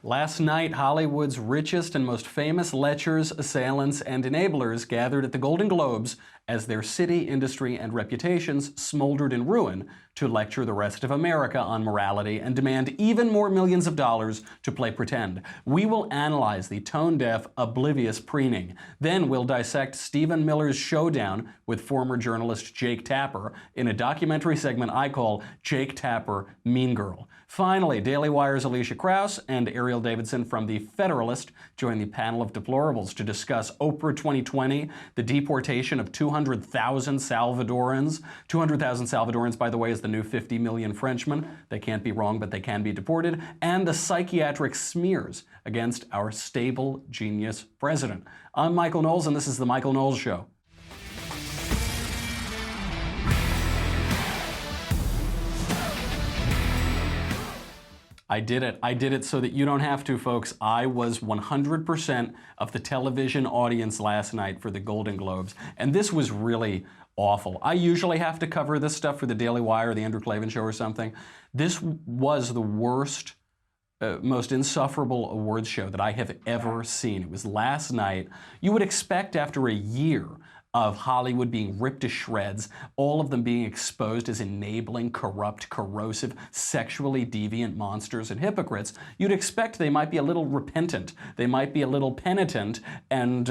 Last night, Hollywood's richest and most famous lechers, assailants, and enablers gathered at the Golden Globes as their city, industry, and reputations smoldered in ruin to lecture the rest of America on morality and demand even more millions of dollars to play pretend. We will analyze the tone-deaf, oblivious preening. Then we'll dissect Stephen Miller's showdown with former journalist Jake Tapper in a documentary segment I call Jake Tapper Mean Girl. Finally, Daily Wire's Elisha Krauss and Erielle Davidson from the Federalist join the Panel of Deplorables to discuss Oprah 2020, the deportation of 200,000 Salvadorans. 200,000 Salvadorans, by the way, is the new 50 million Frenchmen. They can't be wrong, but they can be deported. And the psychiatric smears against our stable, genius president. I'm Michael Knowles, and this is The Michael Knowles Show. I did it. I did it so that you don't have to, folks. I was 100% of the television audience last night for the Golden Globes, and this was really awful. I usually have to cover this stuff for the Daily Wire or the Andrew Klavan Show or something. This was the worst, most insufferable awards show that I have ever seen. It was last night. You would expect after a year of Hollywood being ripped to shreds, all of them being exposed as enabling, corrupt, corrosive, sexually deviant monsters and hypocrites, you'd expect they might be a little repentant, they might be a little penitent, and,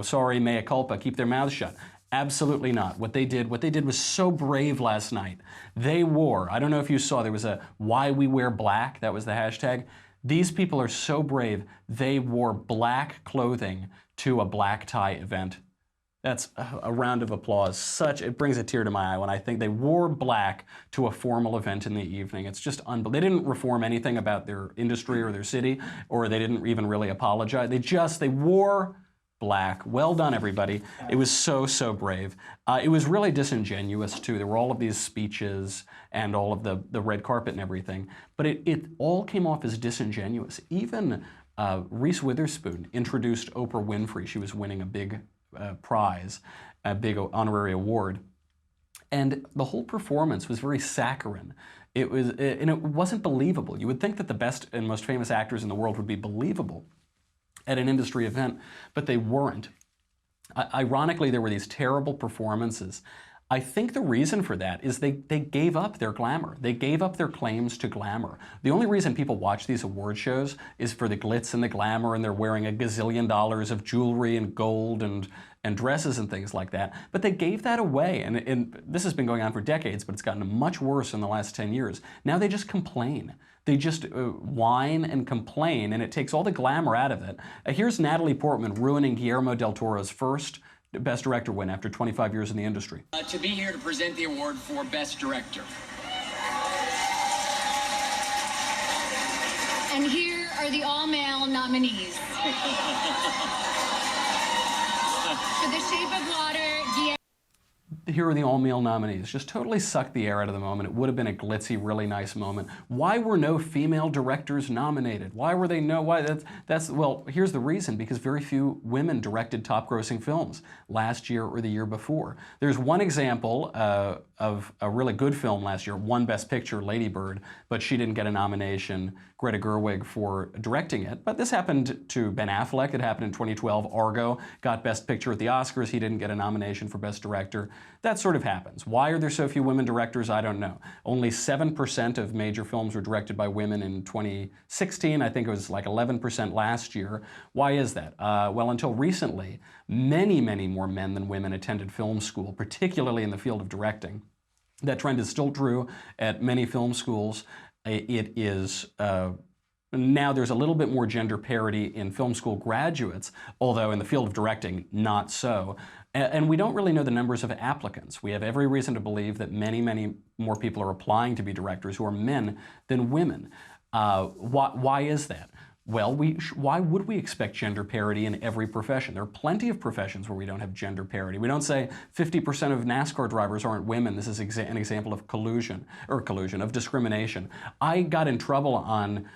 sorry, mea culpa, keep their mouths shut. Absolutely not. What they did was so brave last night. They wore, I don't know if you saw, there was a Why We Wear Black, that was the hashtag. These people are so brave, they wore black clothing to a black tie event. That's a round of applause. It brings a tear to my eye when I think they wore black to a formal event in the evening. It's just unbelievable. They didn't reform anything about their industry or their city, or they didn't even really apologize. They wore black. Well done, everybody. It was so, so brave. It was really disingenuous, too. There were all of these speeches and all of the red carpet and everything, but it all came off as disingenuous. Even Reese Witherspoon introduced Oprah Winfrey. She was winning a big prize, a big honorary award, and the whole performance was very saccharine. And it wasn't believable. You would think that the best and most famous actors in the world would be believable at an industry event, but they weren't. Ironically, there were these terrible performances. I think the reason for that is they gave up their glamour. They gave up their claims to glamour. The only reason people watch these award shows is for the glitz and the glamour, and they're wearing a gazillion dollars of jewelry and gold and dresses and things like that. But they gave that away, and this has been going on for decades, but it's gotten much worse in the last 10 years. Now they just complain. They just whine and complain, and it takes all the glamour out of it. Here's Natalie Portman ruining Guillermo del Toro's first Best Director win after 25 years in the industry. To be here to present the award for Best Director. And here are the all-male nominees. For The Shape of Water, Here are the all-male nominees. Just totally sucked the air out of the moment. It would have been a glitzy, really nice moment. Why were no female directors nominated? Why were they well, here's the reason, because very few women directed top-grossing films last year or the year before. There's one example of a really good film last year, won Best Picture, Lady Bird, but she didn't get a nomination, Greta Gerwig, for directing it. But this happened to Ben Affleck. It happened in 2012. Argo got Best Picture at the Oscars. He didn't get a nomination for Best Director. That sort of happens. Why are there so few women directors? I don't know. Only 7% of major films were directed by women in 2016. I think it was like 11% last year. Why is that? Well, until recently, many, many more men than women attended film school, particularly in the field of directing. That trend is still true at many film schools. It is now there's a little bit more gender parity in film school graduates, although in the field of directing, not so. And we don't really know the numbers of applicants. We have every reason to believe that many, many more people are applying to be directors who are men than women. Why is that? Well, why would we expect gender parity in every profession? There are plenty of professions where we don't have gender parity. We don't say 50% of NASCAR drivers aren't women. This is an example of of discrimination. I got in trouble on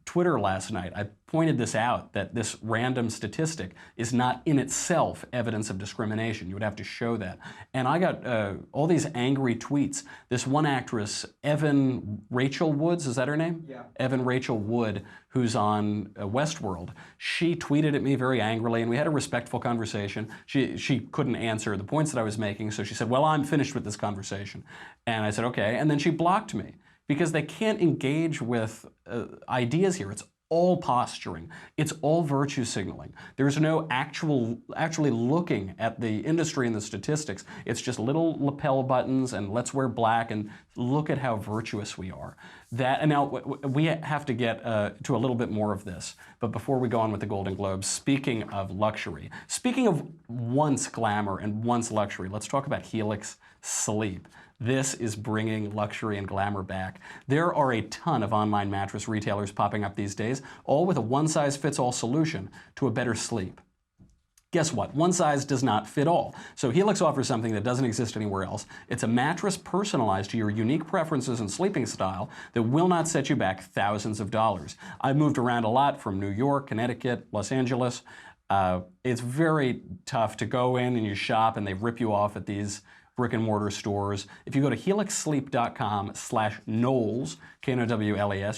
Twitter last night, I pointed this out, that this random statistic is not in itself evidence of discrimination. You would have to show that. And I got all these angry tweets. This one actress, Evan Rachel Woods, is that her name? Yeah. Evan Rachel Wood, who's on Westworld, she tweeted at me very angrily, and we had a respectful conversation. She couldn't answer the points that I was making, so she said, well, I'm finished with this conversation. And I said, okay. And then she blocked me, because they can't engage with ideas here. It's all posturing. It's all virtue signaling. There's no actually looking at the industry and the statistics. It's just little lapel buttons and let's wear black and look at how virtuous we are. And now we have to get to a little bit more of this. But before we go on with the Golden Globes, speaking of luxury, speaking of once glamour and once luxury, let's talk about Helix Sleep. This is bringing luxury and glamour back. There are a ton of online mattress retailers popping up these days, all with a one-size-fits-all solution to a better sleep. Guess what? One size does not fit all. So Helix offers something that doesn't exist anywhere else. It's a mattress personalized to your unique preferences and sleeping style that will not set you back thousands of dollars. I've moved around a lot from New York, Connecticut, Los Angeles. It's very tough to go in and you shop and they rip you off at these brick and mortar stores. If you go to helixsleep.com/Knowles, Knowles,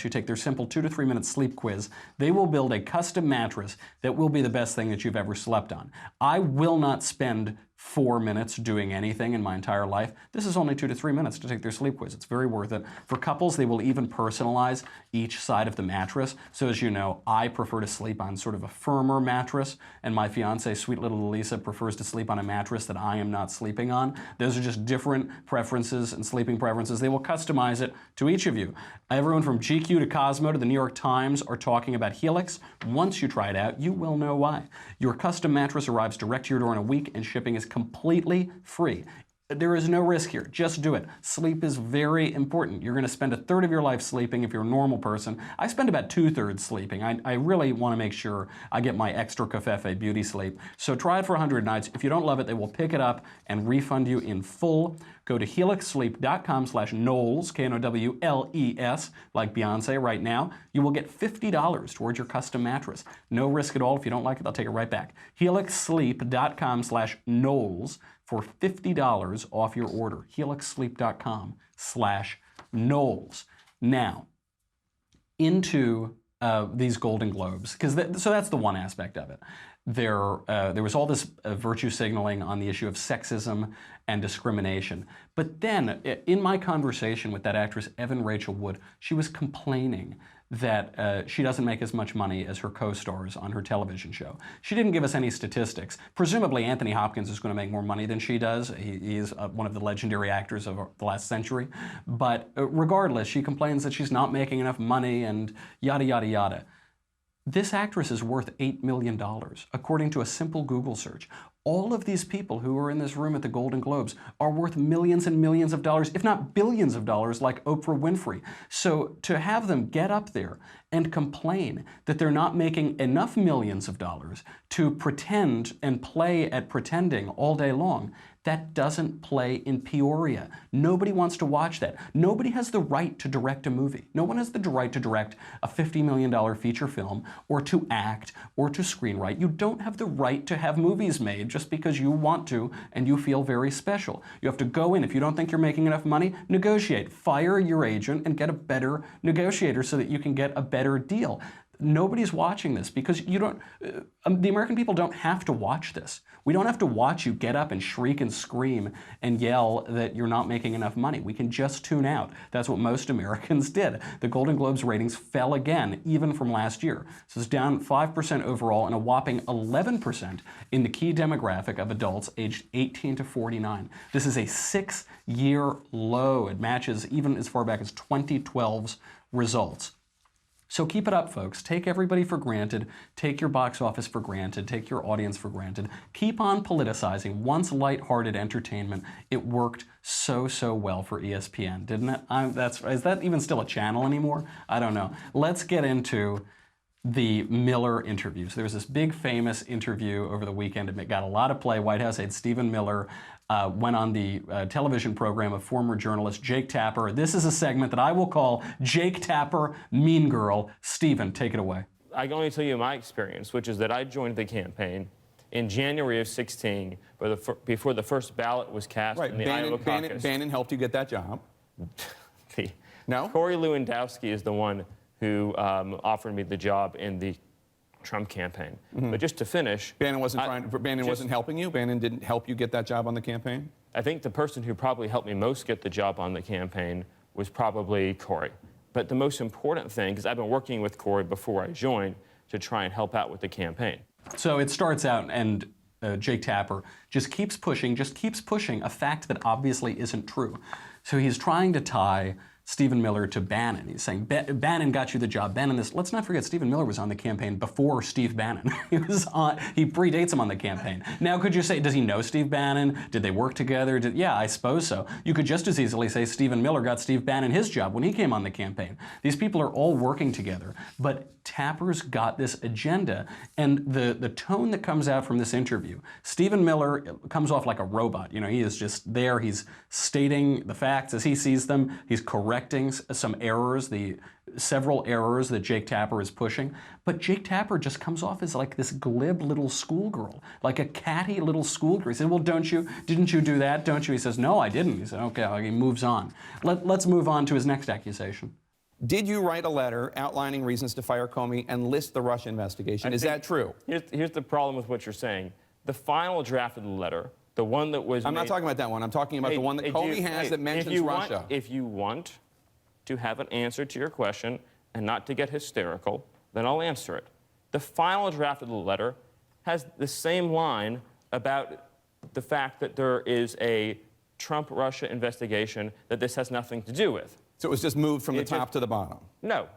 you take their simple 2 to 3 minute sleep quiz, they will build a custom mattress that will be the best thing that you've ever slept on. I will not spend 4 minutes doing anything in my entire life. This is only 2 to 3 minutes to take their sleep quiz. It's very worth it. For couples, they will even personalize each side of the mattress. So as you know, I prefer to sleep on sort of a firmer mattress, and my fiance, sweet little Elisha, prefers to sleep on a mattress that I am not sleeping on. Those are just different preferences and sleeping preferences. They will customize it to each of you. Everyone from GQ to Cosmo to the New York Times are talking about Helix. Once you try it out, you will know why. Your custom mattress arrives direct to your door in a week, and shipping is completely free. There is no risk here. Just do it. Sleep is very important. You're going to spend a third of your life sleeping if you're a normal person. I spend about 2/3 sleeping. I really want to make sure I get my extra covfefe beauty sleep. So try it for 100 nights. If you don't love it, they will pick it up and refund you in full. Go to helixsleep.com/Knowles, Knowles, like Beyonce right now. You will get $50 towards your custom mattress. No risk at all. If you don't like it, they'll take it right back. helixsleep.com/Knowles for $50 off your order. helixsleep.com/Knowles. Now, into these Golden Globes, so that's the one aspect of it. There was all this virtue signaling on the issue of sexism and discrimination. But then, in my conversation with that actress, Evan Rachel Wood, she was complaining that she doesn't make as much money as her co-stars on her television show. She didn't give us any statistics. Presumably, Anthony Hopkins is going to make more money than she does. He is one of the legendary actors of the last century. But regardless, she complains that she's not making enough money and yada, yada, yada. This actress is worth $8 million, according to a simple Google search. All of these people who are in this room at the Golden Globes are worth millions and millions of dollars, if not billions of dollars, like Oprah Winfrey. So to have them get up there and complain that they're not making enough millions of dollars to pretend and play at pretending all day long, that doesn't play in Peoria. Nobody wants to watch that. Nobody has the right to direct a movie. No one has the right to direct a $50 million feature film or to act or to screenwrite. You don't have the right to have movies made just because you want to and you feel very special. You have to go in. If you don't think you're making enough money, negotiate. Fire your agent and get a better negotiator so that you can get a better deal. Nobody's watching this because you don't. The American people don't have to watch this. We don't have to watch you get up and shriek and scream and yell that you're not making enough money. We can just tune out. That's what most Americans did. The Golden Globes ratings fell again, even from last year. So it's down 5% overall and a whopping 11% in the key demographic of adults aged 18 to 49. This is a 6-year low. It matches even as far back as 2012's results. So keep it up, folks. Take everybody for granted. Take your box office for granted. Take your audience for granted. Keep on politicizing. Once lighthearted entertainment, it worked so well for ESPN, didn't it? Is that even still a channel anymore? I don't know. Let's get into the Miller interviews. There was this big famous interview over the weekend. It got a lot of play. White House aide Stephen Miller went on the television program of former journalist Jake Tapper. This is a segment that I will call Jake Tapper Mean Girl. Stephen, take it away. I can only tell you my experience, which is that I joined the campaign in January of 16, before the first ballot was cast in the Iowa caucus. Bannon helped you get that job. No? Corey Lewandowski is the one who offered me the job in the Trump campaign. But just to finish, Bannon wasn't helping you? Bannon didn't help you get that job on the campaign? I think the person who probably helped me most get the job on the campaign was probably Corey. But the most important thing, because I've been working with Corey before I joined, to try and help out with the campaign. So it starts out, and Jake Tapper just keeps pushing a fact that obviously isn't true. So he's trying to tie Stephen Miller to Bannon. He's saying, Bannon got you the job, Bannon this. Let's not forget, Stephen Miller was on the campaign before Steve Bannon. He predates him on the campaign. Now, could you say, does he know Steve Bannon? Did they work together? Yeah, I suppose so. You could just as easily say Stephen Miller got Steve Bannon his job when he came on the campaign. These people are all working together, but Tapper's got this agenda, and the tone that comes out from this interview, Stephen Miller comes off like a robot. You know, he is just there. He's stating the facts as he sees them. He's correcting some errors, the several errors that Jake Tapper is pushing. But Jake Tapper just comes off as like this glib little schoolgirl, like a catty little schoolgirl. He said, well, didn't you do that, don't you? He says, no, I didn't. He said, okay, he moves on. Let's move on to his next accusation. Did you write a letter outlining reasons to fire Comey and list the Russia investigation? Is that true? Here's the problem with what you're saying. The final draft of the letter, the one that was I'm not talking about that one. I'm talking about the one that Comey has that mentions Russia. If you want to have an answer to your question and not to get hysterical, then I'll answer it. The final draft of the letter has the same line about the fact that there is a Trump-Russia investigation that this has nothing to do with. So it was just moved from the top to the bottom? No.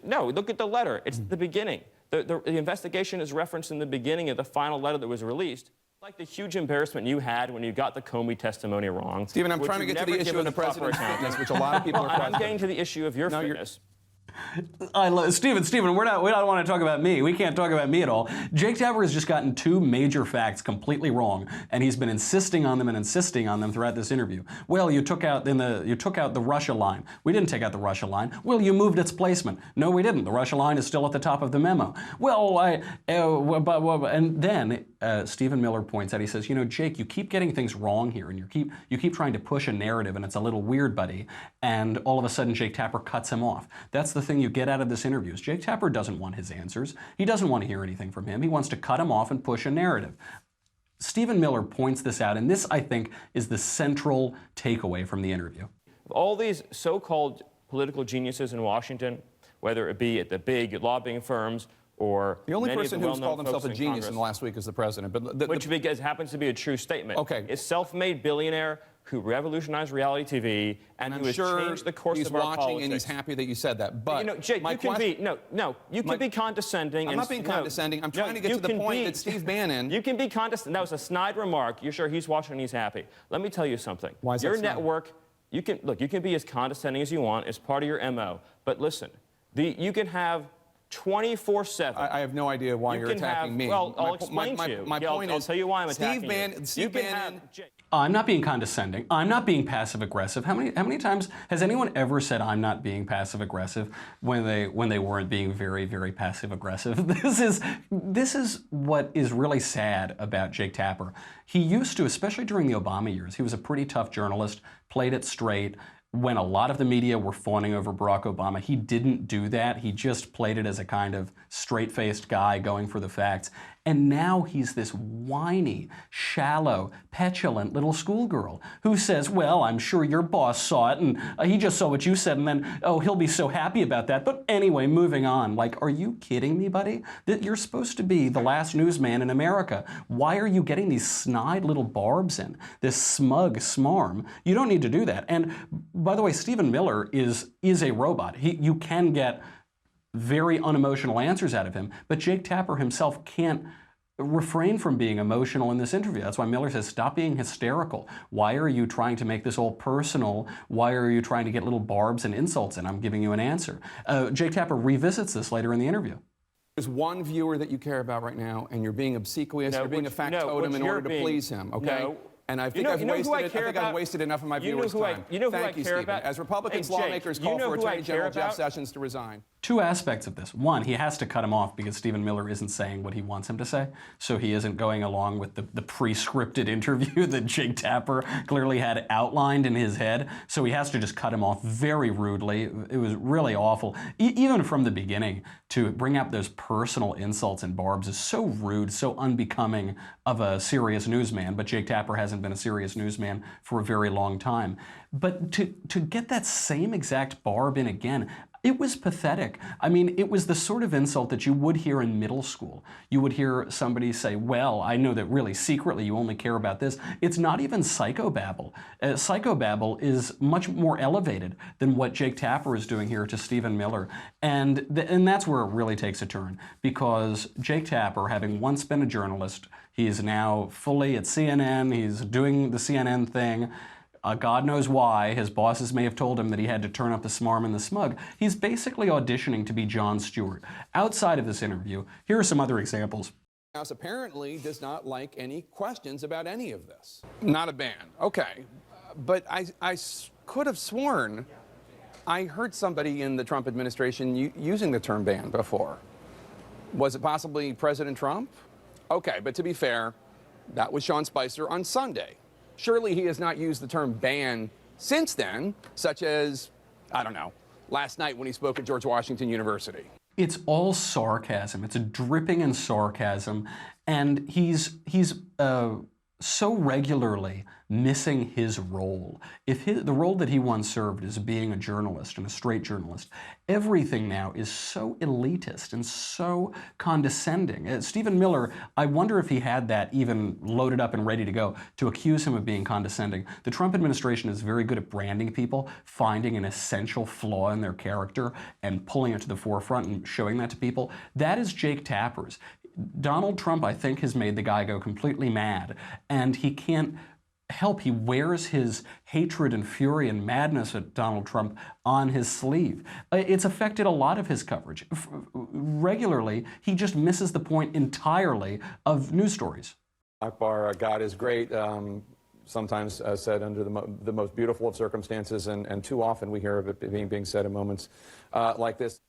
No, look at the letter. It's the beginning. The investigation is referenced in the beginning of the final letter that was released. Like the huge embarrassment you had when you got the Comey testimony wrong. Stephen, I'm trying to get to the issue of the president's fitness, which a lot of people are questioning. I'm getting to the issue of your fitness. Stephen, we don't want to talk about me. We can't talk about me at all. Jake Tapper has just gotten two major facts completely wrong, and he's been insisting on them throughout this interview. Well, you took out the Russia line. We didn't take out the Russia line. Well, you moved its placement. No, we didn't. The Russia line is still at the top of the memo. Well, and then Stephen Miller points out. He says, you know, Jake, you keep getting things wrong here, and you keep trying to push a narrative, and it's a little weird, buddy. And all of a sudden, Jake Tapper cuts him off. That's the thing you get out of this interview. Is Jake Tapper doesn't want his answers. He doesn't want to hear anything from him. He wants to cut him off and push a narrative. Stephen Miller points this out, and this, I think, is the central takeaway from the interview. All these so-called political geniuses in Washington, whether it be at the big lobbying firms or the only person who's called himself a in genius Congress, in the last week is the president. But which because happens to be a true statement. Okay. A self-made billionaire who revolutionized reality TV and who has changed the course of our politics. He's watching and he's happy that you said that. But you know, Jake, you can be condescending. I'm not being condescending. I'm trying to get to the point that Steve Bannon. You can be condescending. That was a snide remark. You're sure he's watching and he's happy. Let me tell you something. Why is that your snide? network? You can be as condescending as you want. It's part of your MO. But listen, you can have 24/7. I have no idea why you're attacking me. Well, I'll explain to you. My point is, I'll tell you why I'm attacking you. Steve Bannon. I'm not being condescending. I'm not being passive-aggressive. How many times has anyone ever said I'm not being passive-aggressive when they weren't being very, very passive-aggressive? This is what is really sad about Jake Tapper. He used to, especially during the Obama years, he was a pretty tough journalist, played it straight. When a lot of the media were fawning over Barack Obama, he didn't do that. He just played it as a kind of straight-faced guy going for the facts. And now he's this whiny, shallow, petulant little schoolgirl who says, well, I'm sure your boss saw it, and he just saw what you said, and then, oh, he'll be so happy about that. But anyway, moving on. Like, are you kidding me, buddy? You're supposed to be the last newsman in America. Why are you getting these snide little barbs in? This smug smarm? You don't need to do that. And by the way, Stephen Miller is a robot. You can get very unemotional answers out of him, but Jake Tapper himself can't refrain from being emotional in this interview. That's why Miller says, stop being hysterical. Why are you trying to make this all personal? Why are you trying to get little barbs and insults in? I'm giving you an answer. Jake Tapper revisits this later in the interview. There's one viewer that you care about right now, and you're being obsequious, you're being a factotum in order to please him, okay? No. And I think I've wasted enough of my viewers' time. Thank you, Stephen. As Republicans, lawmakers call for Attorney General Jeff Sessions to resign. Two aspects of this. One, he has to cut him off because Stephen Miller isn't saying what he wants him to say. So he isn't going along with the pre-scripted interview that Jake Tapper clearly had outlined in his head. So he has to just cut him off very rudely. It was really awful. Even from the beginning, to bring up those personal insults and barbs is so rude, so unbecoming of a serious newsman. But Jake Tapper hasn't been a serious newsman for a very long time. But to get that same exact barb in again, it was pathetic. I mean, it was the sort of insult that you would hear in middle school. You would hear somebody say, well, I know that really secretly you only care about this. It's not even psychobabble. Psychobabble is much more elevated than what Jake Tapper is doing here to Stephen Miller. And that's where it really takes a turn, because Jake Tapper, having once been a journalist, he's now fully at CNN, he's doing the CNN thing. God knows why. His bosses may have told him that he had to turn up the smarm and the smug. He's basically auditioning to be Jon Stewart. Outside of this interview, here are some other examples. House apparently does not like any questions about any of this. Not a ban. Okay. But I could have sworn I heard somebody in the Trump administration using the term ban before. Was it possibly President Trump? Okay, but to be fair, that was Sean Spicer on Sunday. Surely he has not used the term ban since then, such as, I don't know, last night when he spoke at George Washington University. It's all sarcasm. It's dripping in sarcasm, and he's so regularly missing his role. If the role that he once served is being a journalist and a straight journalist, everything now is so elitist and so condescending. Stephen Miller, I wonder if he had that even loaded up and ready to go to accuse him of being condescending. The Trump administration is very good at branding people, finding an essential flaw in their character and pulling it to the forefront and showing that to people. That is Jake Tapper's. Donald Trump, I think, has made the guy go completely mad, and he can't help. He wears his hatred and fury and madness at Donald Trump on his sleeve. It's affected a lot of his coverage. Regularly, he just misses the point entirely of news stories. Akbar, God is great, sometimes said under the most beautiful of circumstances, and too often we hear of it being said in moments like this.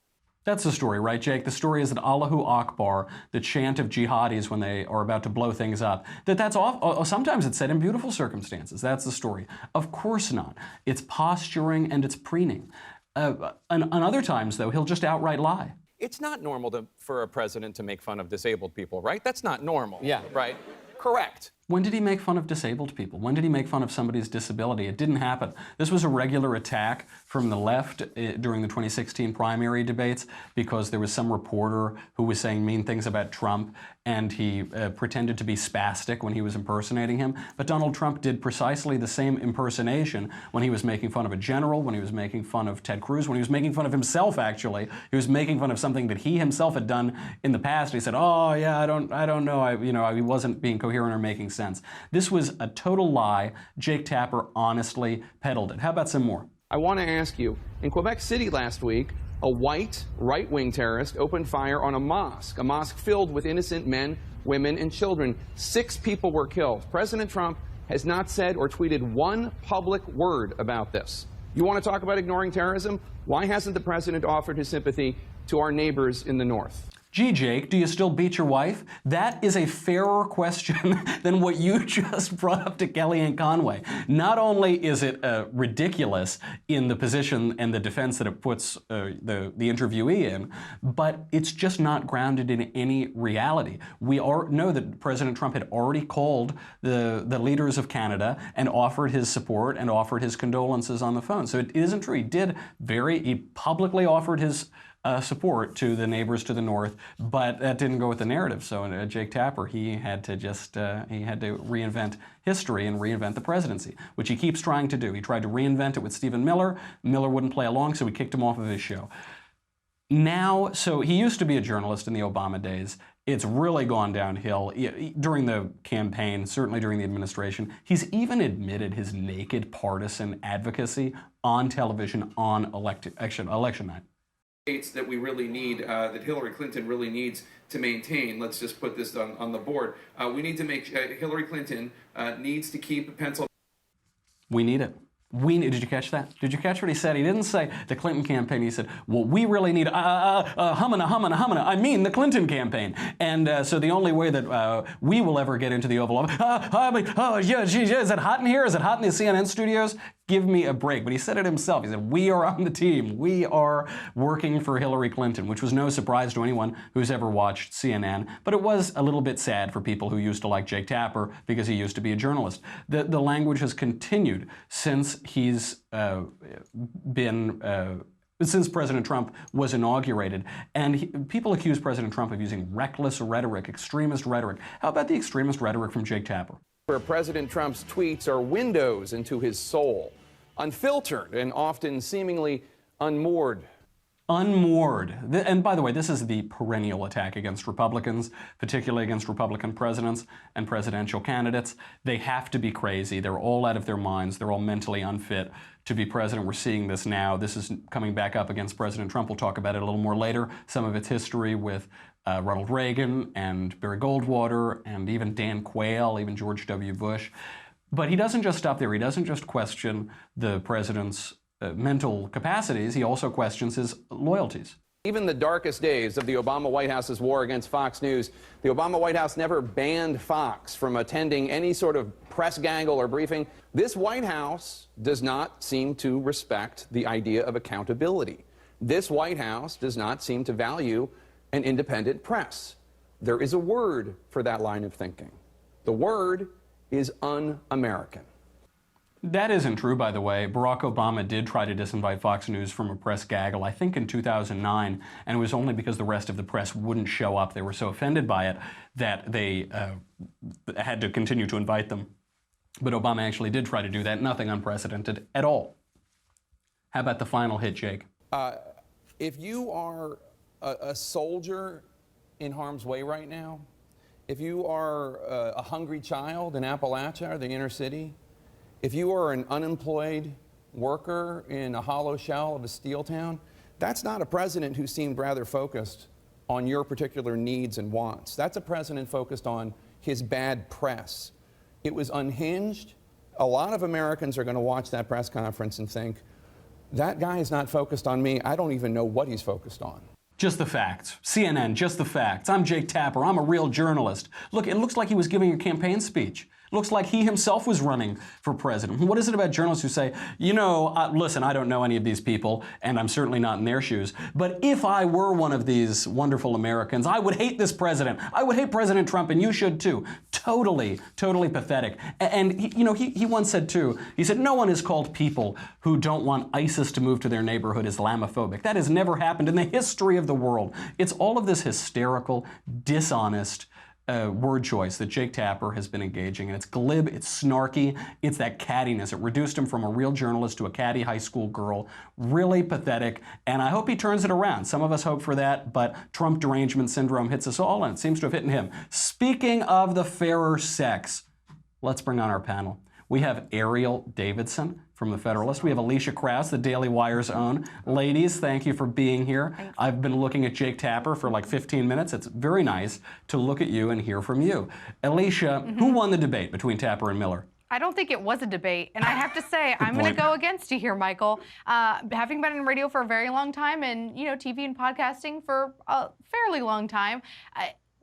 That's the story, right, Jake? The story is that Allahu Akbar, the chant of jihadis when they are about to blow things up, that's off. Sometimes it's said in beautiful circumstances. That's the story. Of course not. It's posturing and it's preening. And other times, though, he'll just outright lie. It's not normal for a president to make fun of disabled people, right? That's not normal. Yeah. Right? Correct. When did he make fun of disabled people? When did he make fun of somebody's disability? It didn't happen. This was a regular attack from the left during the 2016 primary debates because there was some reporter who was saying mean things about Trump, and he pretended to be spastic when he was impersonating him. But Donald Trump did precisely the same impersonation when he was making fun of a general, when he was making fun of Ted Cruz, when he was making fun of himself, actually. He was making fun of something that he himself had done in the past. He said, oh, yeah, I don't know. He wasn't being coherent or making sense. This was a total lie. Jake Tapper honestly peddled it. How about some more? I want to ask you, in Quebec City last week, a white right-wing terrorist opened fire on a mosque filled with innocent men, women, and children. 6 people were killed. President Trump has not said or tweeted one public word about this. You want to talk about ignoring terrorism? Why hasn't the president offered his sympathy to our neighbors in the north? Gee, Jake, do you still beat your wife? That is a fairer question than what you just brought up to Kellyanne Conway. Not only is it ridiculous in the position and the defense that it puts the interviewee in, but it's just not grounded in any reality. We know that President Trump had already called the leaders of Canada and offered his support and offered his condolences on the phone. So it isn't true. He publicly offered his support to the neighbors to the north, but that didn't go with the narrative. So Jake Tapper, he had to reinvent history and reinvent the presidency, which he keeps trying to do. He tried to reinvent it with Stephen Miller. Miller wouldn't play along, so we kicked him off of his show. Now, so he used to be a journalist in the Obama days. It's really gone downhill during the campaign, certainly during the administration. He's even admitted his naked partisan advocacy on television on election night. That we really need, that Hillary Clinton really needs to maintain. Let's just put this on the board. We need to make Hillary Clinton needs to keep Pennsylvania. We need it. Did you catch that? Did you catch what he said? He didn't say the Clinton campaign. He said, well, we really need humana. I mean the Clinton campaign. And so the only way that we will ever get into the Oval Office, is it hot in here? Is it hot in the CNN studios? Give me a break. But he said it himself. He said, we are on the team. We are working for Hillary Clinton, which was no surprise to anyone who's ever watched CNN. But it was a little bit sad for people who used to like Jake Tapper because he used to be a journalist. The language has continued since he's since President Trump was inaugurated. And people accuse President Trump of using reckless rhetoric, extremist rhetoric. How about the extremist rhetoric from Jake Tapper? Where President Trump's tweets are windows into his soul, unfiltered and often seemingly unmoored. Unmoored. And by the way, this is the perennial attack against Republicans, particularly against Republican presidents and presidential candidates. They have to be crazy. They're all out of their minds. They're all mentally unfit to be president. We're seeing this now. This is coming back up against President Trump. We'll talk about it a little more later. Some of its history with Ronald Reagan and Barry Goldwater and even Dan Quayle, even George W. Bush. But he doesn't just stop there. He doesn't just question the president's mental capacities. He also questions his loyalties. Even the darkest days of the Obama White House's war against Fox News, the Obama White House never banned Fox from attending any sort of press gaggle or briefing. This White House does not seem to respect the idea of accountability. This White House does not seem to value an independent press. There is a word for that line of thinking. The word is un-American. That isn't true, by the way. Barack Obama did try to disinvite Fox News from a press gaggle, I think in 2009, and it was only because the rest of the press wouldn't show up. They were so offended by it that they had to continue to invite them. But Obama actually did try to do that. Nothing unprecedented at all. How about the final hit, Jake? If you are a soldier in harm's way right now, if you are a hungry child in Appalachia or the inner city, if you are an unemployed worker in a hollow shell of a steel town, that's not a president who seemed rather focused on your particular needs and wants. That's a president focused on his bad press. It was unhinged. A lot of Americans are going to watch that press conference and think, that guy is not focused on me. I don't even know what he's focused on. Just the facts. CNN, just the facts. I'm Jake Tapper. I'm a real journalist. Look, it looks like he was giving a campaign speech. Looks like he himself was running for president. What is it about journalists who say, you know, listen, I don't know any of these people, and I'm certainly not in their shoes, but if I were one of these wonderful Americans, I would hate this president. I would hate President Trump, and you should too. Totally, totally pathetic. And he once said too, he said, no one has called people who don't want ISIS to move to their neighborhood Islamophobic. That has never happened in the history of the world. It's all of this hysterical, dishonest, word choice that Jake Tapper has been engaging in. It's glib, it's snarky, it's that cattiness. It reduced him from a real journalist to a catty high school girl. Really pathetic, and I hope he turns it around. Some of us hope for that, but Trump derangement syndrome hits us all, and it seems to have hit him. Speaking of the fairer sex, let's bring on our panel. We have Erielle Davidson from the Federalist. We have Elisha Krauss, the Daily Wire's own. Ladies, thank you for being here. I've been looking at Jake Tapper for like 15 minutes. It's very nice to look at you and hear from you. Elisha, who won the debate between Tapper and Miller? I don't think it was a debate, and I have to say, I'm going to go against you here, Michael. Having been in radio for a very long time and, TV and podcasting for a fairly long time,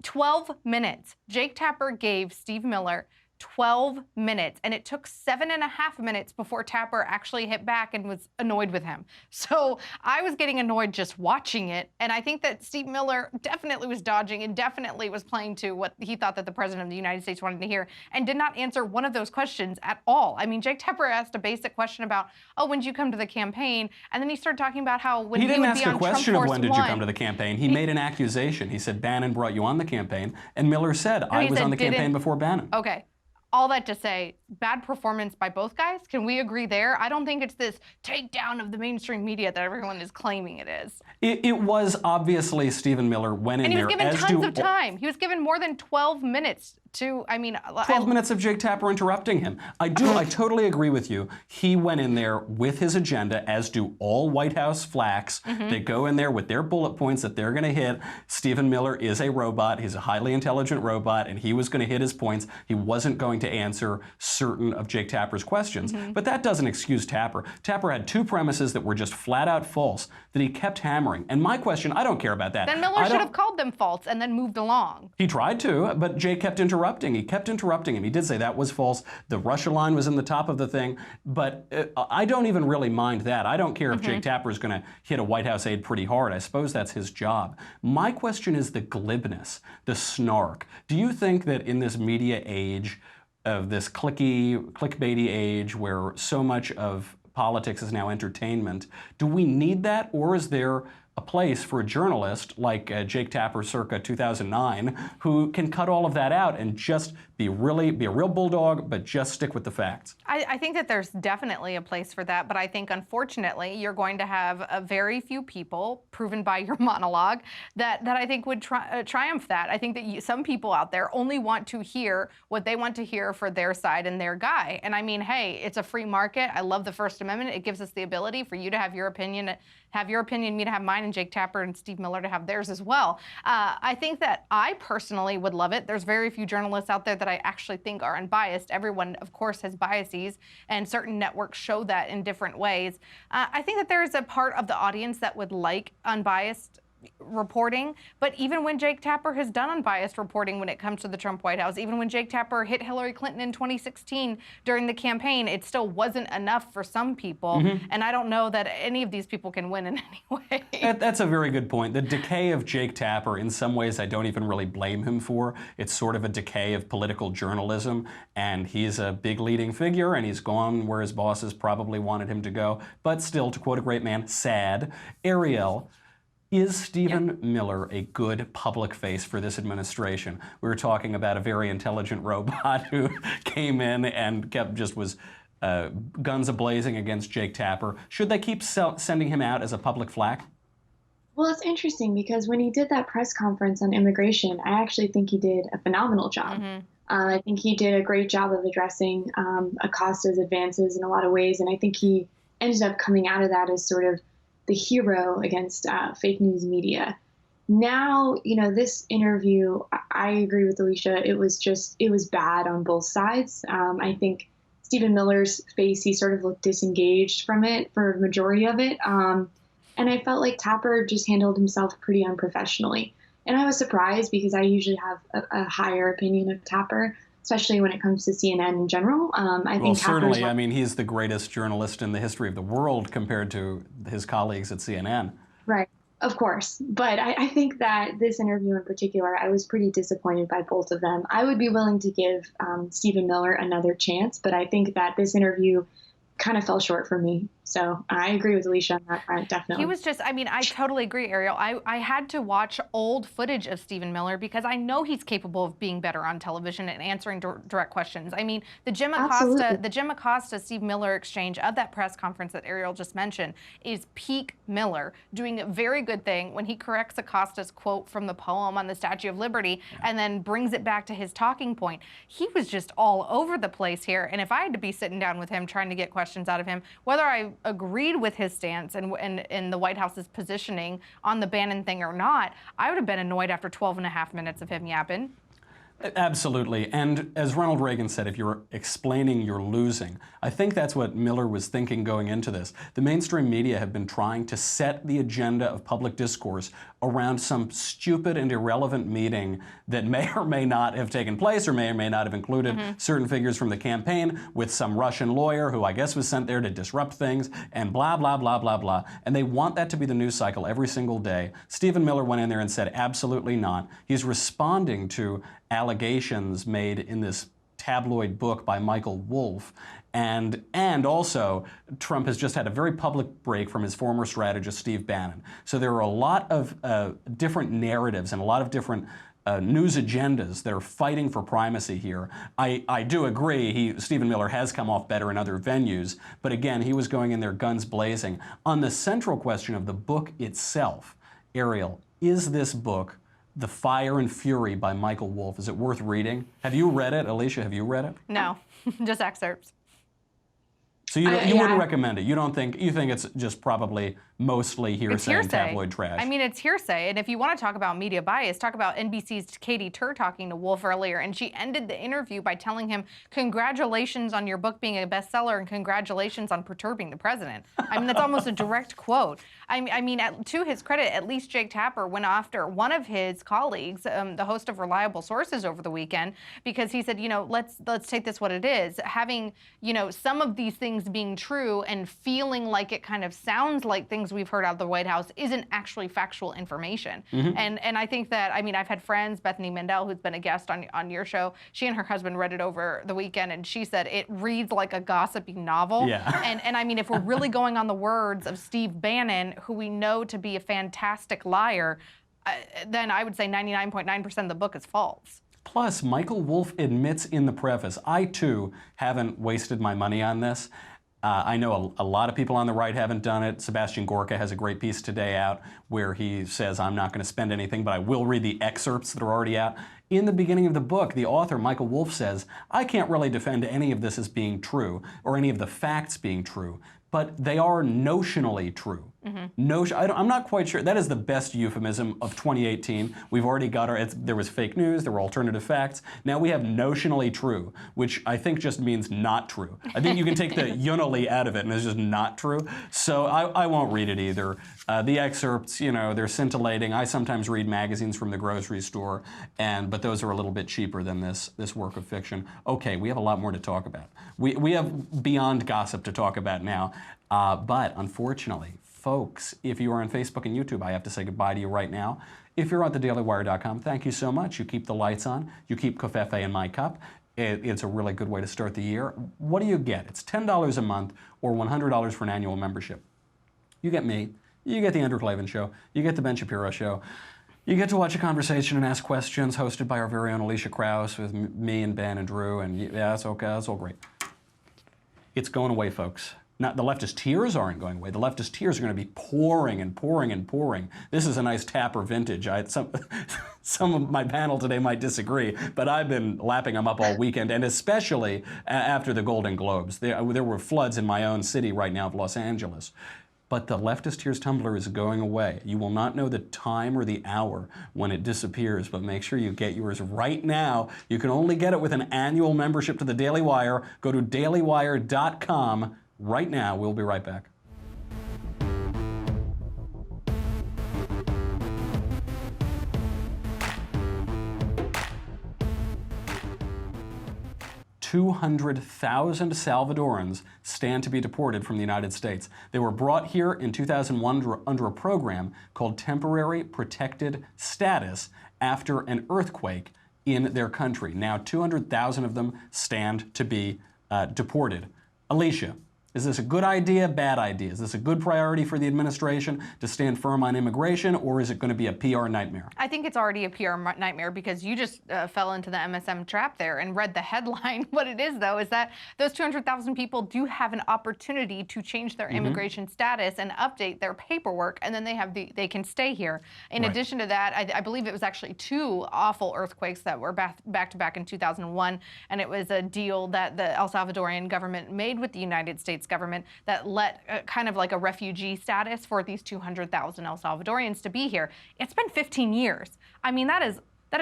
12 minutes. Jake Tapper gave Steve Miller 12 minutes, and it took 7.5 minutes before Tapper actually hit back and was annoyed with him. So I was getting annoyed just watching it, and I think that Steve Miller definitely was dodging and definitely was playing to what he thought that the President of the United States wanted to hear, and did not answer one of those questions at all. I mean, Jake Tapper asked a basic question about, oh, when did you come to the campaign? And then he started talking about how when he would be on Trump Force One. He didn't ask a question of when did you come to the campaign. He made an accusation. He said Bannon brought you on the campaign, and Miller said, I was on the campaign before Bannon. Okay. All that to say, bad performance by both guys. Can we agree there? I don't think it's this takedown of the mainstream media that everyone is claiming it is. It was obviously Stephen Miller went in there. And he was given tons of time. He was given more than 12 minutes to, I mean, 12 minutes of Jake Tapper interrupting him. I totally agree with you. He went in there with his agenda, as do all White House flacks. They go in there with their bullet points that they're going to hit. Stephen Miller is a robot. He's a highly intelligent robot, and he was going to hit his points. He wasn't going to answer certain of Jake Tapper's questions. But that doesn't excuse Tapper. Tapper had two premises that were just flat out false that he kept hammering. And my question, I don't care about that. Then Miller should have called them false and then moved along. He tried to, but Jake kept interrupting. He kept interrupting him. He did say that was false. The Russia line was in the top of the thing. But I don't even really mind that. I don't care if Jake Tapper is going to hit a White House aide pretty hard. I suppose that's his job. My question is the glibness, the snark. Do you think that in this media age, of this clickbaity age where so much of politics is now entertainment, do we need that, or is there a place for a journalist like Jake Tapper circa 2009 who can cut all of that out and just be a real bulldog, but just stick with the facts? I think that there's definitely a place for that, but I think unfortunately you're going to have a very few people, proven by your monologue, that I think would triumph that. I think that some people out there only want to hear what they want to hear for their side and their guy. And I mean, hey, it's a free market. I love the First Amendment. It gives us the ability for you to have your opinion, me to have mine, and Jake Tapper and Steve Miller to have theirs as well. I think that I personally would love it. There's very few journalists out there that I actually think are unbiased. Everyone, of course, has biases, and certain networks show that in different ways. I think that there's a part of the audience that would like unbiased reporting, but even when Jake Tapper has done unbiased reporting when it comes to the Trump White House, even when Jake Tapper hit Hillary Clinton in 2016 during the campaign, it still wasn't enough for some people, and I don't know that any of these people can win in any way. That's a very good point. The decay of Jake Tapper, in some ways, I don't even really blame him for. It's sort of a decay of political journalism, and he's a big leading figure, and he's gone where his bosses probably wanted him to go. But still, to quote a great man, sad. Erielle, is Stephen Miller a good public face for this administration? We were talking about a very intelligent robot who came in and was guns a-blazing against Jake Tapper. Should they keep sending him out as a public flack? Well, it's interesting because when he did that press conference on immigration, I actually think he did a phenomenal job. I think he did a great job of addressing Acosta's advances in a lot of ways, and I think he ended up coming out of that as sort of the hero against fake news media. Now, this interview, I agree with Elisha. It was bad on both sides. I think Stephen Miller's face, he sort of looked disengaged from it for the majority of it. And I felt like Tapper just handled himself pretty unprofessionally. And I was surprised because I usually have a higher opinion of Tapper, especially when it comes to CNN in general. I think certainly. I mean, he's the greatest journalist in the history of the world compared to his colleagues at CNN. Right, of course. But I think that this interview in particular, I was pretty disappointed by both of them. I would be willing to give Stephen Miller another chance, but I think that this interview kind of fell short for me. So I agree with Elisha on that front, definitely. He was just, I totally agree, Erielle. I had to watch old footage of Stephen Miller because I know he's capable of being better on television and answering direct questions. I mean, the Jim Acosta, Steve Miller exchange of that press conference that Erielle just mentioned is peak Miller, doing a very good thing when he corrects Acosta's quote from the poem on the Statue of Liberty and then brings it back to his talking point. He was just all over the place here, and if I had to be sitting down with him trying to get questions out of him, whether I agreed with his stance and the White House's positioning on the Bannon thing or not, I would have been annoyed after 12 and a half minutes of him yapping. Absolutely. And as Ronald Reagan said, if you're explaining, you're losing. I think that's what Miller was thinking going into this. The mainstream media have been trying to set the agenda of public discourse around some stupid and irrelevant meeting that may or may not have taken place or may not have included certain figures from the campaign with some Russian lawyer who I guess was sent there to disrupt things and blah, blah, blah, blah, blah. And they want that to be the news cycle every single day. Stephen Miller went in there and said absolutely not. He's responding to allegations made in this tabloid book by Michael Wolff. And also, Trump has just had a very public break from his former strategist, Steve Bannon. So there are a lot of different narratives and a lot of different news agendas that are fighting for primacy here. I do agree, Stephen Miller has come off better in other venues, but again, he was going in there guns blazing. On the central question of the book itself, Erielle, is this book The Fire and Fury by Michael Wolff. Is it worth reading? Have you read it? Elisha, have you read it? No, just excerpts. So you wouldn't recommend it? You think it's just probably mostly hearsay and tabloid trash? I mean, it's hearsay. And if you want to talk about media bias, talk about NBC's Katie Tur talking to Wolff earlier. And she ended the interview by telling him, congratulations on your book being a bestseller and congratulations on perturbing the president. I mean, that's almost a direct quote. I mean, to his credit, at least Jake Tapper went after one of his colleagues, the host of Reliable Sources over the weekend, because he said, let's take this what it is. Having, some of these things being true and feeling like it kind of sounds like things we've heard out of the White House isn't actually factual information. And I think that, I've had friends, Bethany Mandel, who's been a guest on your show, she and her husband read it over the weekend, and she said it reads like a gossipy novel. Yeah. And if we're really going on the words of Steve Bannon, who we know to be a fantastic liar, then I would say 99.9% of the book is false. Plus, Michael Wolff admits in the preface, I too haven't wasted my money on this. I know a lot of people on the right haven't done it. Sebastian Gorka has a great piece today out where he says, I'm not going to spend anything, but I will read the excerpts that are already out. In the beginning of the book, the author, Michael Wolff, says, I can't really defend any of this as being true or any of the facts being true, but they are notionally true. I'm not quite sure. That is the best euphemism of 2018. We've already got there was fake news, there were alternative facts. Now we have notionally true, which I think just means not true. I think you can take the unally out of it and it's just not true. So I won't read it either. The excerpts, they're scintillating. I sometimes read magazines from the grocery store, but those are a little bit cheaper than this work of fiction. Okay, we have a lot more to talk about. We have beyond gossip to talk about now, but unfortunately, folks, if you are on Facebook and YouTube, I have to say goodbye to you right now. If you're on thedailywire.com, thank you so much. You keep the lights on. You keep Covfefe in my cup. It's a really good way to start the year. What do you get? It's $10 a month or $100 for an annual membership. You get me. You get the Andrew Klavan Show. You get the Ben Shapiro Show. You get to watch a conversation and ask questions hosted by our very own Elisha Krauss with me and Ben and Drew. And yeah, that's okay. That's all great. It's going away, folks. Not, the leftist tears aren't going away. The leftist tears are going to be pouring and pouring and pouring. This is a nice Tapper vintage. Some of my panel today might disagree, but I've been lapping them up all weekend, and especially after the Golden Globes. There were floods in my own city right now of Los Angeles. But the leftist tears tumbler is going away. You will not know the time or the hour when it disappears, but make sure you get yours right now. You can only get it with an annual membership to the Daily Wire. Go to dailywire.com. Right now. We'll be right back. $200,000 Salvadorans stand to be deported from the United States. They were brought here in 2001 under a program called Temporary Protected Status after an earthquake in their country. Now 200,000 of them stand to be deported. Elisha, is this a good idea, bad idea? Is this a good priority for the administration to stand firm on immigration, or is it going to be a PR nightmare? I think it's already a PR nightmare because you just fell into the MSM trap there and read the headline. What it is, though, is that those 200,000 people do have an opportunity to change their immigration status and update their paperwork, and then they can stay here. In addition to that, I believe it was actually 2 awful earthquakes that were back to back in 2001, and it was a deal that the El Salvadorian government made with the United States government that let kind of like a refugee status for these 200,000 El Salvadorians to be here. It's been 15 years. I mean, that is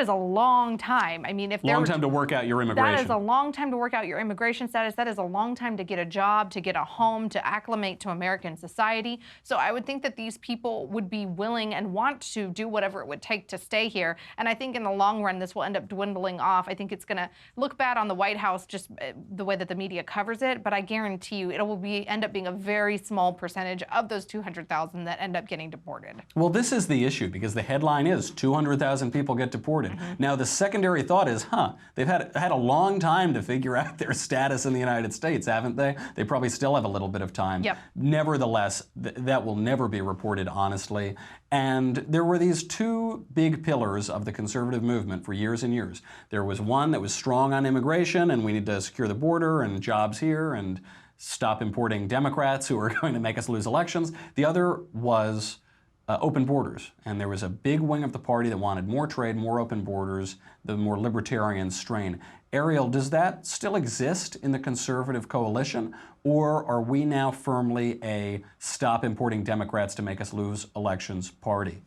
a long time. I mean, long time to work out your immigration. That is a long time to work out your immigration status. That is a long time to get a job, to get a home, to acclimate to American society. So I would think that these people would be willing and want to do whatever it would take to stay here. And I think in the long run, this will end up dwindling off. I think it's going to look bad on the White House, just the way that the media covers it. But I guarantee you, it will end up being a very small percentage of those 200,000 that end up getting deported. Well, this is the issue because the headline is 200,000 people get deported. Now, the secondary thought is, they've had a long time to figure out their status in the United States, haven't they? They probably still have a little bit of time. Yep. Nevertheless, that will never be reported honestly. And there were these 2 big pillars of the conservative movement for years and years. There was one that was strong on immigration, and we need to secure the border and jobs here and stop importing Democrats who are going to make us lose elections. The other was open borders. And there was a big wing of the party that wanted more trade, more open borders, the more libertarian strain. Erielle, does that still exist in the conservative coalition, or are we now firmly a stop importing Democrats to make us lose elections party?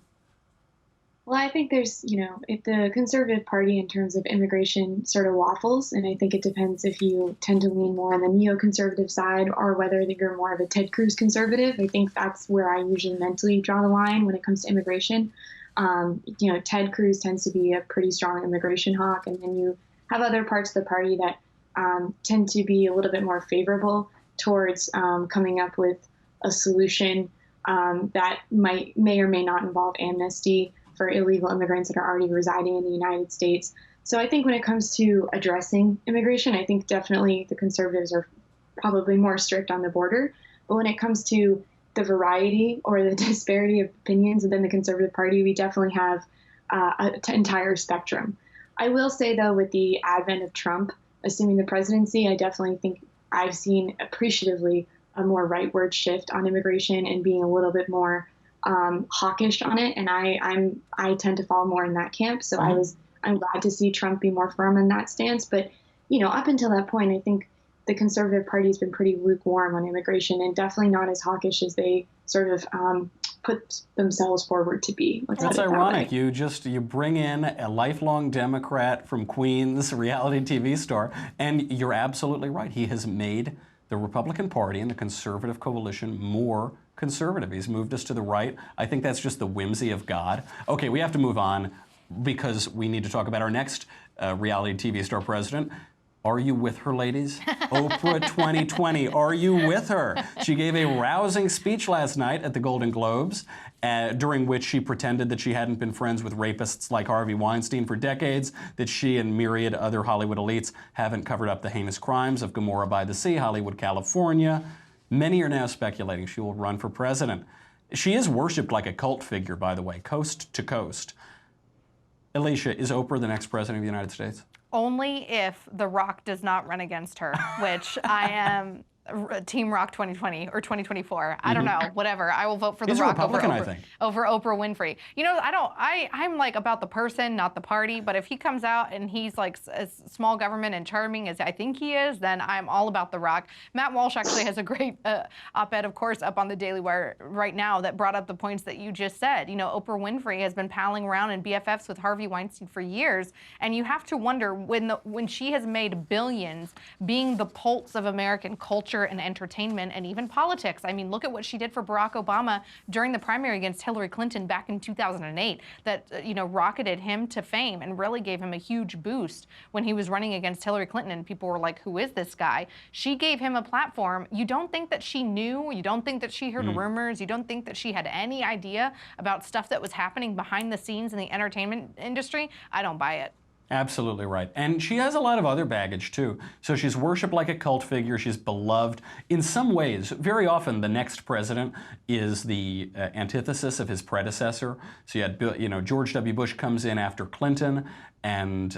Well, I think there's, if the Conservative Party in terms of immigration sort of waffles, and I think it depends if you tend to lean more on the neoconservative side or whether you're more of a Ted Cruz conservative. I think that's where I usually mentally draw the line when it comes to immigration. Ted Cruz tends to be a pretty strong immigration hawk, and then you have other parts of the party that tend to be a little bit more favorable towards coming up with a solution that may or may not involve amnesty for illegal immigrants that are already residing in the United States. So I think when it comes to addressing immigration, I think definitely the conservatives are probably more strict on the border. But when it comes to the variety or the disparity of opinions within the Conservative Party, we definitely have an entire spectrum. I will say, though, with the advent of Trump assuming the presidency, I definitely think I've seen appreciatively a more rightward shift on immigration and being a little bit more hawkish on it, and I tend to fall more in that camp. So I'm glad to see Trump be more firm in that stance. But up until that point, I think the Conservative Party has been pretty lukewarm on immigration and definitely not as hawkish as they sort of put themselves forward to be. That's ironic. You bring in a lifelong Democrat from Queens, reality TV star, and you're absolutely right. He has made the Republican Party and the conservative coalition more conservative. He's moved us to the right. I think that's just the whimsy of God. Okay, we have to move on because we need to talk about our next reality TV star president. Are you with her, ladies? Oprah 2020, are you with her? She gave a rousing speech last night at the Golden Globes, during which she pretended that she hadn't been friends with rapists like Harvey Weinstein for decades, that she and myriad other Hollywood elites haven't covered up the heinous crimes of Gomorrah by the Sea, Hollywood, California. Many are now speculating she will run for president. She is worshipped like a cult figure, by the way, coast to coast. Elisha, is Oprah the next president of the United States? Only if The Rock does not run against her, which I am Team Rock 2020 or 2024. I don't know, whatever. I will vote for The Rock over Oprah Winfrey. I'm like about the person, not the party, but if he comes out and he's like as small government and charming as I think he is, then I'm all about The Rock. Matt Walsh actually has a great op-ed, of course, up on the Daily Wire right now that brought up the points that you just said. Oprah Winfrey has been palling around in BFFs with Harvey Weinstein for years, and you have to wonder when she has made billions being the pulse of American culture and entertainment and even politics. I mean, look at what she did for Barack Obama during the primary against Hillary Clinton back in 2008 that, rocketed him to fame and really gave him a huge boost when he was running against Hillary Clinton and people were like, who is this guy? She gave him a platform. You don't think that she knew? You don't think that she heard rumors? You don't think that she had any idea about stuff that was happening behind the scenes in the entertainment industry? I don't buy it. Absolutely right. And she has a lot of other baggage, too. So she's worshipped like a cult figure. She's beloved. In some ways, very often the next president is the antithesis of his predecessor. So you had, George W. Bush comes in after Clinton, and,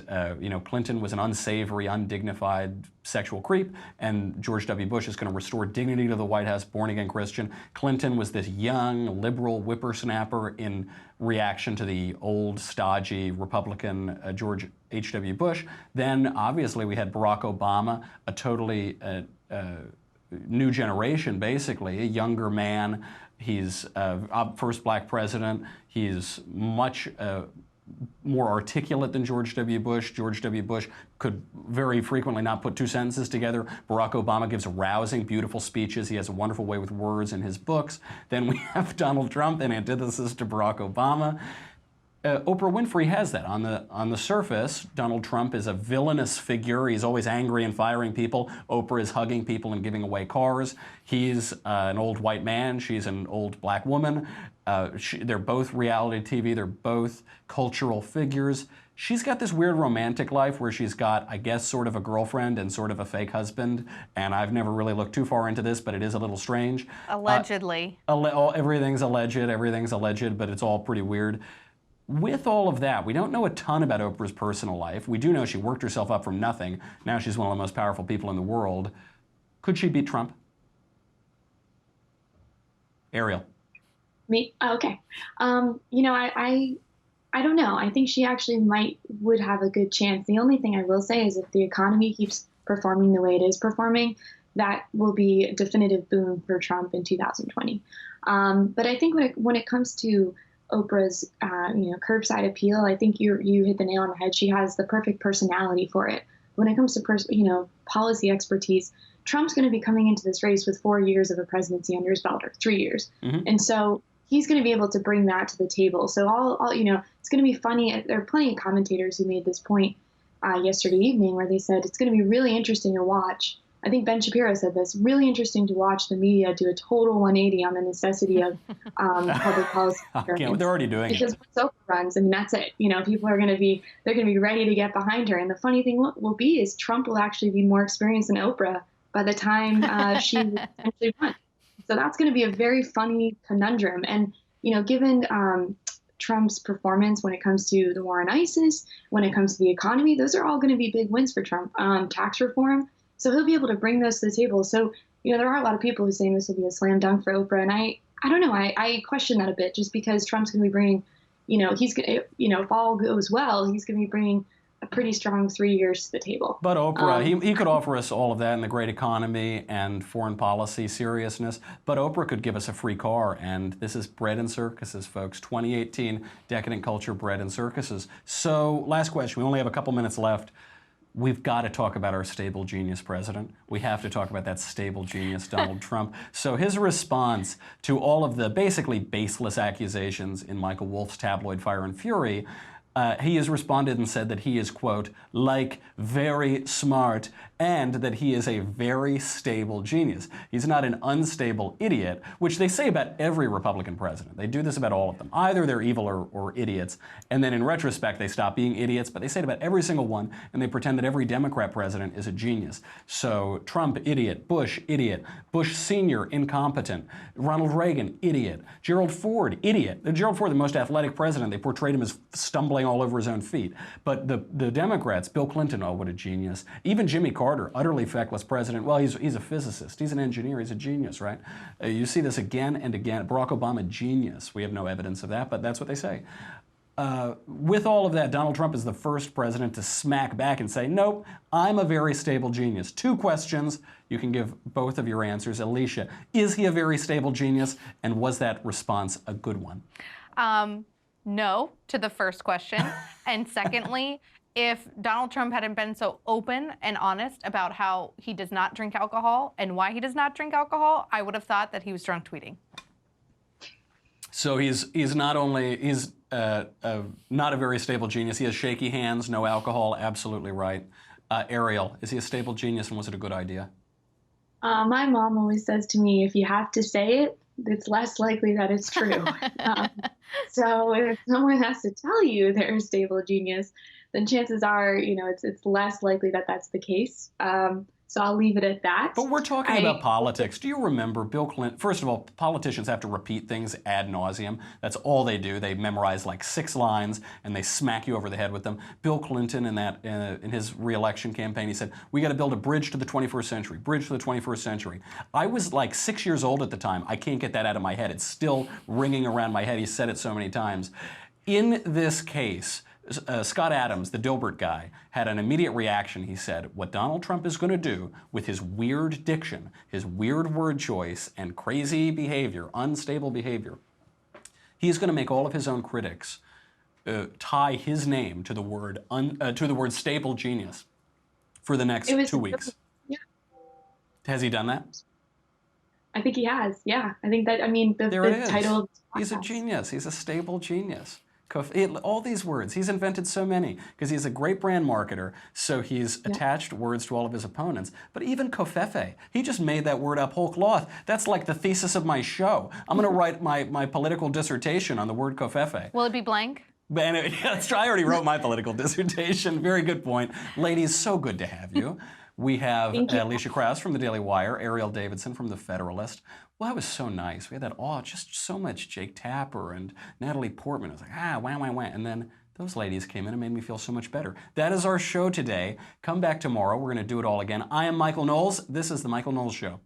Clinton was an unsavory, undignified sexual creep, and George W. Bush is going to restore dignity to the White House, born-again Christian. Clinton was this young, liberal whippersnapper in reaction to the old, stodgy Republican George H.W. Bush. Then, obviously, we had Barack Obama, a totally new generation, basically, a younger man. He's first black president. He's much more articulate than George W. Bush. George W. Bush could very frequently not put two sentences together. Barack Obama gives rousing, beautiful speeches. He has a wonderful way with words in his books. Then we have Donald Trump, an antithesis to Barack Obama. Oprah Winfrey has that. On the surface, Donald Trump is a villainous figure. He's always angry and firing people. Oprah is hugging people and giving away cars. He's an old white man. She's an old black woman. They're both reality TV. They're both cultural figures. She's got this weird romantic life where she's got, I guess, sort of a girlfriend and sort of a fake husband. And I've never really looked too far into this, but it is a little strange. Allegedly. Everything's alleged, but it's all pretty weird. With all of that, we don't know a ton about Oprah's personal life. We do know she worked herself up from nothing. Now she's one of the most powerful people in the world. Could she beat Trump? Erielle. Me? Oh, okay. You know, I don't know. I think she actually would have a good chance. The only thing I will say is if the economy keeps performing the way it is performing, that will be a definitive boon for Trump in 2020. But I think when it comes to Oprah's, curbside appeal, I think you hit the nail on the head. She has the perfect personality for it. When it comes to policy expertise, Trump's going to be coming into this race with 4 years of a presidency under his belt, or 3 years, and so he's going to be able to bring that to the table. So it's going to be funny. There are plenty of commentators who made this point yesterday evening, where they said it's going to be really interesting to watch. I think Ben Shapiro said this, really interesting to watch the media do a total 180 on the necessity of public policy. They're already doing it. Because once Oprah runs, I mean, that's it. People are going to be ready to get behind her. And the funny thing will be is Trump will actually be more experienced than Oprah by the time she eventually runs. So that's going to be a very funny conundrum. And, given Trump's performance when it comes to the war on ISIS, when it comes to the economy, those are all going to be big wins for Trump. Tax reform. So he'll be able to bring those to the table. So, there are a lot of people who are saying this will be a slam dunk for Oprah. And I don't know. I question that a bit, just because Trump's going to be bringing, he's going to, if all goes well, he's going to be bringing a pretty strong 3 years to the table. But Oprah, he could offer us all of that in the great economy and foreign policy seriousness. But Oprah could give us a free car. And this is Bread and Circuses, folks. 2018 Decadent Culture, Bread and Circuses. So last question. We only have a couple minutes left. We've got to talk about our stable genius president. We have to talk about that stable genius, Donald Trump. So his response to all of the basically baseless accusations in Michael Wolff's tabloid Fire and Fury, he has responded and said that he is, quote, like very smart, and that he is a very stable genius. He's not an unstable idiot, which they say about every Republican president. They do this about all of them. Either they're evil or idiots, and then in retrospect they stop being idiots, but they say it about every single one, and they pretend that every Democrat president is a genius. So Trump, idiot. Bush, idiot. Bush Sr., incompetent. Ronald Reagan, idiot. Gerald Ford, idiot. Gerald Ford, the most athletic president, they portrayed him as stumbling all over his own feet. But the Democrats, Bill Clinton, oh, what a genius. Even Jimmy Carter, utterly feckless president. Well, he's a physicist. He's an engineer. He's a genius, right? You see this again and again. Barack Obama, genius. We have no evidence of that, but that's what they say. With all of that, Donald Trump is the first president to smack back and say, nope, I'm a very stable genius. 2 questions. You can give both of your answers. Elisha, is he a very stable genius? And was that response a good one? No to the first question. And secondly, if Donald Trump hadn't been so open and honest about how he does not drink alcohol and why he does not drink alcohol, I would have thought that he was drunk tweeting. So he's not only, he's not a very stable genius. He has shaky hands, no alcohol, absolutely right. Erielle, is he a stable genius, and was it a good idea? My mom always says to me, if you have to say it, it's less likely that it's true. So if someone has to tell you they're a stable genius, then chances are, it's less likely that that's the case. So I'll leave it at that. But we're talking about politics. Do you remember Bill Clinton? First of all, politicians have to repeat things ad nauseum. That's all they do. They memorize like 6 lines and they smack you over the head with them. Bill Clinton, in his re-election campaign, he said, we got to build a bridge to the 21st century, bridge to the 21st century. I was like 6 years old at the time. I can't get that out of my head. It's still ringing around my head. He said it so many times. In this case, Scott Adams, the Dilbert guy, had an immediate reaction. He said, what Donald Trump is going to do with his weird diction, his weird word choice, and crazy behavior, unstable behavior, he's going to make all of his own critics tie his name to the word stable genius for the next 2 weeks. Yeah. Has he done that? I think he has, yeah. I think that, the title. He's a genius. He's a stable genius. All these words, he's invented so many because he's a great brand marketer, so he's attached words to all of his opponents. But even covfefe, he just made that word up whole cloth. That's like the thesis of my show. I'm going to write my political dissertation on the word covfefe. Will it be blank? Anyway, I already wrote my political dissertation. Very good point. Ladies, so good to have you. We have Elisha Krauss from the Daily Wire, Erielle Davidson from the Federalist. Well, that was so nice. We had that, just so much Jake Tapper and Natalie Portman. It was like, wah, wah, wah. And then those ladies came in and made me feel so much better. That is our show today. Come back tomorrow. We're going to do it all again. I am Michael Knowles. This is The Michael Knowles Show.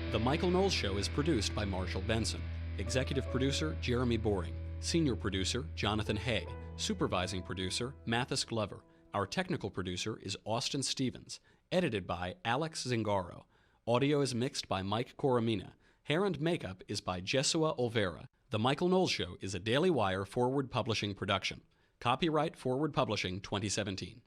The Michael Knowles Show is produced by Marshall Benson. Executive producer, Jeremy Boring. Senior producer, Jonathan Hay. Supervising producer, Mathis Glover. Our technical producer is Austin Stevens. Edited by Alex Zingaro. Audio is mixed by Mike Coromina. Hair and makeup is by Jesua Olvera. The Michael Knowles Show is a Daily Wire Forward Publishing production. Copyright Forward Publishing 2017.